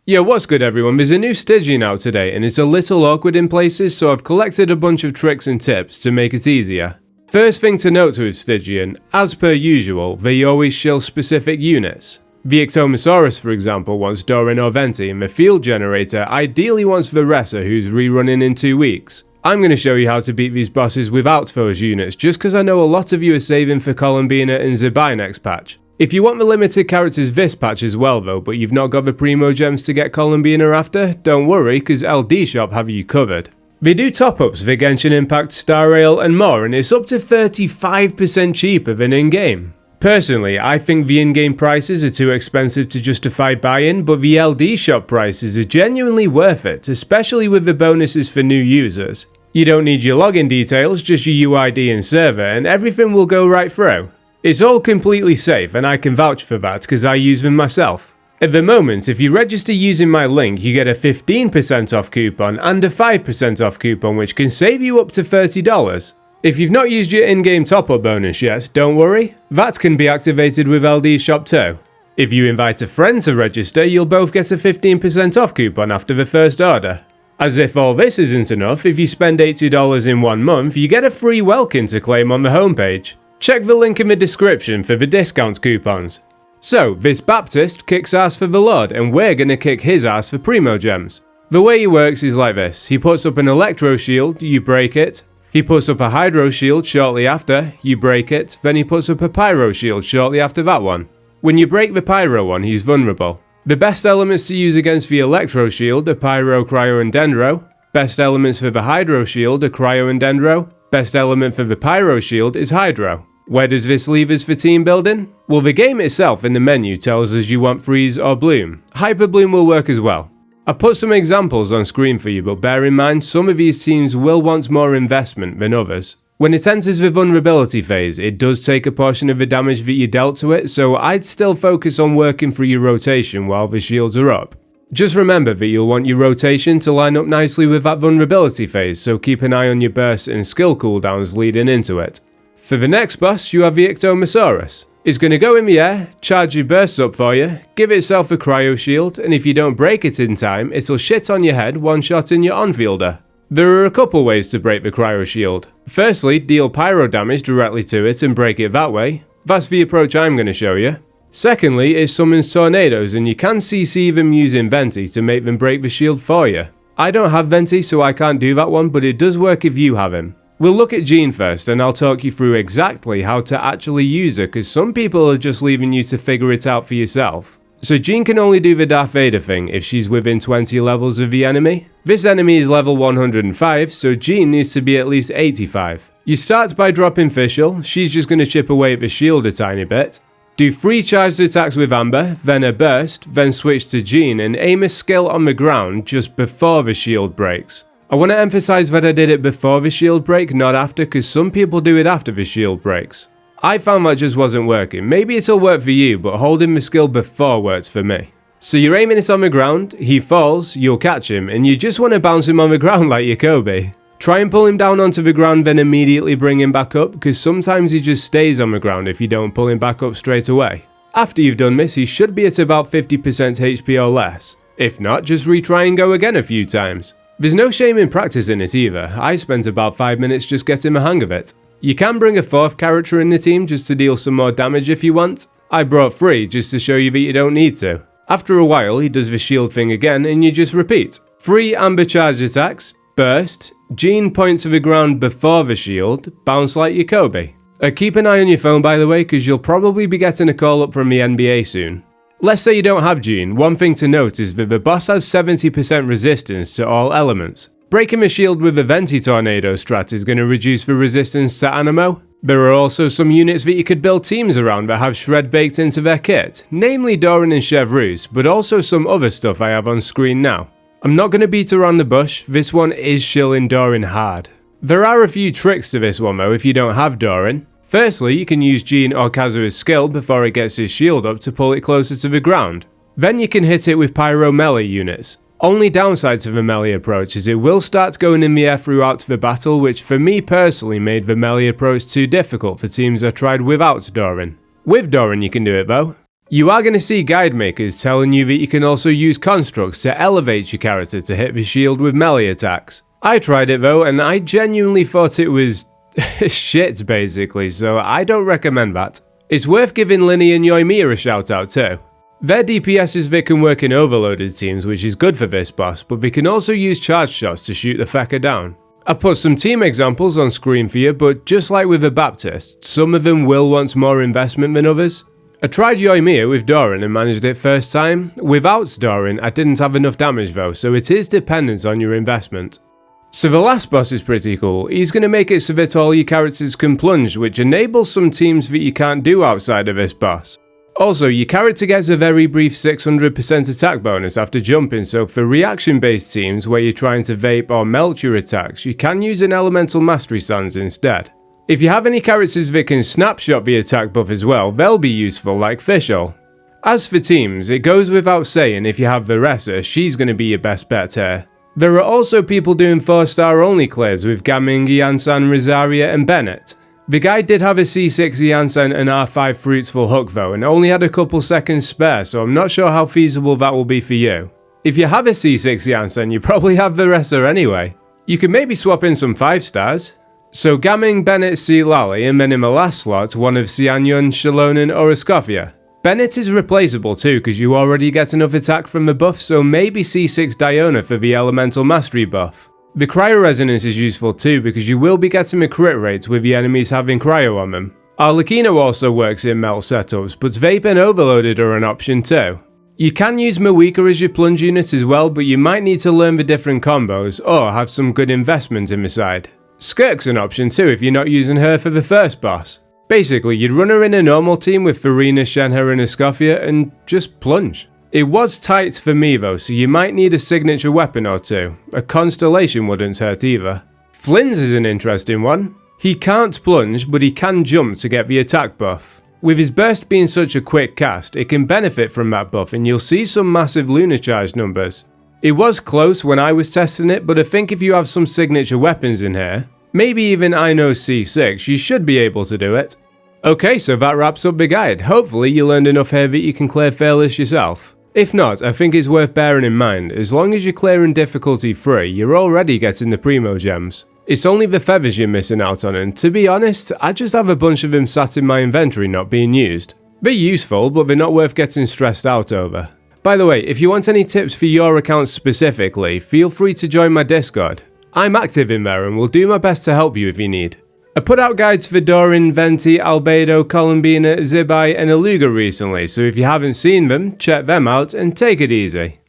Yo, what's good everyone? There's a new Stygian out today and it's a little awkward in places, so I've collected a bunch of tricks and tips to make it easier. First thing to note with Stygian, as per usual, they always shield specific units. The Iktomisaurus, for example, wants Doran or Venti, and the field generator ideally wants Veressa, who's rerunning in 2 weeks. I'm going to show you how to beat these bosses without those units, just because I know a lot of you are saving for Columbina and Zebai next patch. If you want the limited characters this patch as well though, but you've not got the Primo gems to get Columbina after, don't worry, because LD Shop have you covered. They do top-ups for Genshin Impact, Star Rail and more, and it's up to 35% cheaper than in-game. Personally, I think the in-game prices are too expensive to justify buy-in, but the LD Shop prices are genuinely worth it, especially with the bonuses for new users. You don't need your login details, just your UID and server, and everything will go right through. It's all completely safe, and I can vouch for that because I use them myself. At the moment, if you register using my link, you get a 15% off coupon and a 5% off coupon, which can save you up to $30. If you've not used your in-game top-up bonus yet, don't worry, that can be activated with LD Shop too. If you invite a friend to register, you'll both get a 15% off coupon after the first order. As if all this isn't enough, if you spend $80 in 1 month, you get a free Welkin to claim on the homepage. Check the link in the description for the discount coupons. So, this Baptist kicks ass for the Lord, and we're gonna kick his ass for Primo gems. The way he works is like this: he puts up an Electro Shield, you break it. He puts up a Hydro Shield shortly after, you break it. Then he puts up a Pyro Shield shortly after that one. When you break the Pyro one, he's vulnerable. The best elements to use against the Electro Shield are Pyro, Cryo and Dendro. Best elements for the Hydro Shield are Cryo and Dendro. Best element for the Pyro Shield is Hydro. Where does this leave us for team building? Well, the game itself in the menu tells us you want Freeze or Bloom. Hyper Bloom will work as well. I put some examples on screen for you, but bear in mind some of these teams will want more investment than others. When it enters the vulnerability phase, it does take a portion of the damage that you dealt to it, so I'd still focus on working through your rotation while the shields are up. Just remember that you'll want your rotation to line up nicely with that vulnerability phase, so keep an eye on your bursts and skill cooldowns leading into it. For the next boss, you have the Iktomisaurus. It's going to go in the air, charge your bursts up for you, give itself a cryo shield, and if you don't break it in time, it'll shit on your head one shot in your on-fielder. There are a couple ways to break the cryo shield. Firstly, deal pyro damage directly to it and break it that way. That's the approach I'm going to show you. Secondly, it summons tornadoes, and you can CC them using Venti to make them break the shield for you. I don't have Venti, so I can't do that one, but it does work if you have him. We'll look at Jean first, and I'll talk you through exactly how to actually use her, because some people are just leaving you to figure it out for yourself. So Jean can only do the Darth Vader thing if she's within 20 levels of the enemy. This enemy is level 105, so Jean needs to be at least 85. You start by dropping Fischl, she's just going to chip away at the shield a tiny bit. Do 3 charged attacks with Amber, then a burst, then switch to Jean and aim a skill on the ground just before the shield breaks. I want to emphasize that I did it before the shield break, not after, because some people do it after the shield breaks. I found that just wasn't working. Maybe it'll work for you, but holding the skill before works for me. So you're aiming it on the ground, he falls, you'll catch him, and you just want to bounce him on the ground like your Kobe. Try and pull him down onto the ground, then immediately bring him back up, because sometimes he just stays on the ground if you don't pull him back up straight away. After you've done this, he should be at about 50% HP or less. If not, just retry and go again a few times. There's no shame in practicing it either. I spent about 5 minutes just getting the hang of it. You can bring a 4th character in the team just to deal some more damage if you want. I brought 3 just to show you that you don't need to. After a while, he does the shield thing again and you just repeat. 3 amber charge attacks, burst, Jean point to the ground before the shield, bounce like your Kobe. Keep an eye on your phone by the way, because you'll probably be getting a call up from the NBA soon. Let's say you don't have Jean, one thing to note is that the boss has 70% resistance to all elements. Breaking the shield with a Venti Tornado strat is going to reduce the resistance to Anemo. There are also some units that you could build teams around that have Shred baked into their kit, namely Doran and Chevreuse, but also some other stuff I have on screen now. I'm not going to beat around the bush, this one is shilling Doran hard. There are a few tricks to this one though if you don't have Doran. Firstly, you can use Jean or Kazuha's skill before it gets his shield up to pull it closer to the ground. Then you can hit it with Pyro melee units. Only downside to the melee approach is it will start going in the air throughout the battle, which for me personally made the melee approach too difficult for teams I tried without Doran. With Doran you can do it though. You are going to see guide makers telling you that you can also use constructs to elevate your character to hit the shield with melee attacks. I tried it though, and I genuinely thought it was shit basically, so I don't recommend that. It's worth giving Linny and Yoimiya a shout out too. They're DPSs that can work in overloaded teams, which is good for this boss, but they can also use charge shots to shoot the fecker down. I put some team examples on screen for you, but just like with the Baptist, some of them will want more investment than others. I tried Yoimiya with Doran and managed it first time. Without Doran, I didn't have enough damage though, so it is dependent on your investment. So the last boss is pretty cool. He's going to make it so that all your characters can plunge, which enables some teams that you can't do outside of this boss. Also, your character gets a very brief 600% attack bonus after jumping, so for reaction based teams where you're trying to vape or melt your attacks, you can use an elemental mastery stance instead. If you have any characters that can snapshot the attack buff as well, they'll be useful like Fischl. As for teams, it goes without saying if you have Veressa, she's going to be your best bet here. There are also people doing 4-star only clears with Gaming, Yansan, Rosaria and Bennett. The guy did have a C6 Yansan and R5 Fruitful hook though, and only had a couple seconds spare, so I'm not sure how feasible that will be for you. If you have a C6 Yansan, you probably have Veressa anyway. You could maybe swap in some 5 stars. So Gaming, Bennett, C. Lally, and then in the last slot, one of Sianyun, Shalonen or Escoffier. Bennett is replaceable too because you already get enough attack from the buff, so maybe C6 Diona for the elemental mastery buff. The cryo resonance is useful too because you will be getting a crit rate with the enemies having cryo on them. Arlecchino also works in melt setups, but Vape and Overloaded are an option too. You can use Mawika as your plunge unit as well, but you might need to learn the different combos or have some good investment in the side. Skirk's an option too if you're not using her for the first boss. Basically, you'd run her in a normal team with Farina, Shenhe and Escoffier and just plunge. It was tight for me though, so you might need a signature weapon or two. A Constellation wouldn't hurt either. Flynn's is an interesting one. He can't plunge, but he can jump to get the attack buff. With his burst being such a quick cast, it can benefit from that buff and you'll see some massive lunar charge numbers. It was close when I was testing it, but I think if you have some signature weapons in here, maybe even Ino C6, you should be able to do it. Okay, so that wraps up the guide. Hopefully you learned enough here that you can clear Fearless yourself. If not, I think it's worth bearing in mind, as long as you're clearing difficulty free, you're already getting the Primo gems. It's only the feathers you're missing out on, and to be honest, I just have a bunch of them sat in my inventory not being used. They're useful, but they're not worth getting stressed out over. By the way, if you want any tips for your account specifically, feel free to join my Discord. I'm active in there and will do my best to help you if you need. I put out guides for Doran, Venti, Albedo, Columbina, Zibai and Aluga recently, so if you haven't seen them, check them out and take it easy.